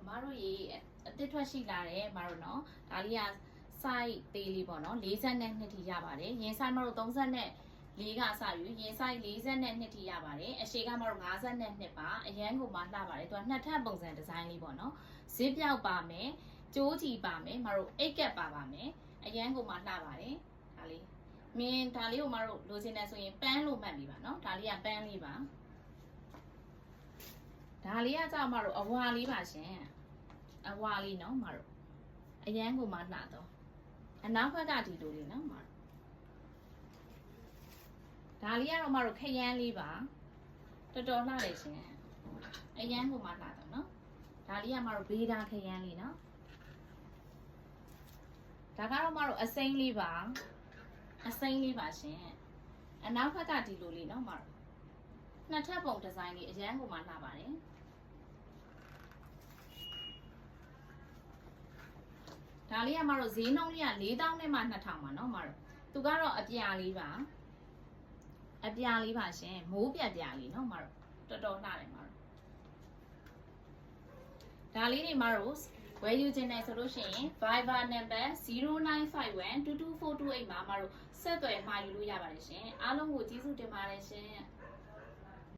မတို့ရေအတစ်ထွက်ရှိလာတယ်မတို့နော်ဒါလေးက size သေးလေးပေါ့နော်42ထိရပါတယ်ရင် size မတို့34ကစယူရင် size 42ထိရပါတယ်အရှည်ကမတို့52ပါအရန်ကိုမှလှပါတယ်သူကနှစ်ထပ်ပုံစံဒီဇိုင်းလေးပေါ့နော်ဇစ်ပြောက်ပါမယ်ကျိုးချီပါမယ်မတို့အိတ်ကက်ပါမယ်အရန်ကိုမှလှပါတယ်ဒါလေးမင်းဒါလေးကိုမတို့လိုချင်တယ်ဆိုရင်ပန်းလို့မှတ်ပြီးပါနော်ဒါလေးကပန်းလေးပါဒါလေးကကြောက်မတို့အဝါလေးပါရှင်အဝါလေးနော်မတို့အရန်ကိုမှလှတော့အနောက်ဘက်ကဒီလိုလေးနော်မတို့ဒါလေးကတော့မတို့ခရမ်းလေးပါတော်တော်လှတယ်ရှင်အရန်ကိုမှလှတော့နော်ဒါလေးကမတို့ဘေးသားခရမ်းလေးနော်ဒါကတော့မတို့အစိမ်းလေးပါအစိမ်းလေးပါရှင်အနောက်ဘက်ကဒီလိုလေးနော်မတို့နှစ်ထပ်ပုံဒီဇိုင်းလေးအရန်ကိုမှလှပါတယ်ဒါလေးကမတို့ဈေးနှုန်းလေးက4000နဲ့မှ2000ပါနော်မတို့သူကတော့အပြာလေးပါအပြာလေးပါရှင်မိုးပြပြလေးနော်မတို့တော်တော်လှတယ်မတို့ဒါလေးတွေမတို့ဝယ်ယူခြင်းနဲ့ဆိုလို့ရှိရင် Viber number 0951224228မှာမတို့ဆက်သွယ်မှာယူလို့ရပါတယ်ရှင်အားလုံးကိုကျေးဇူးတင်ပါတယ်ရှင်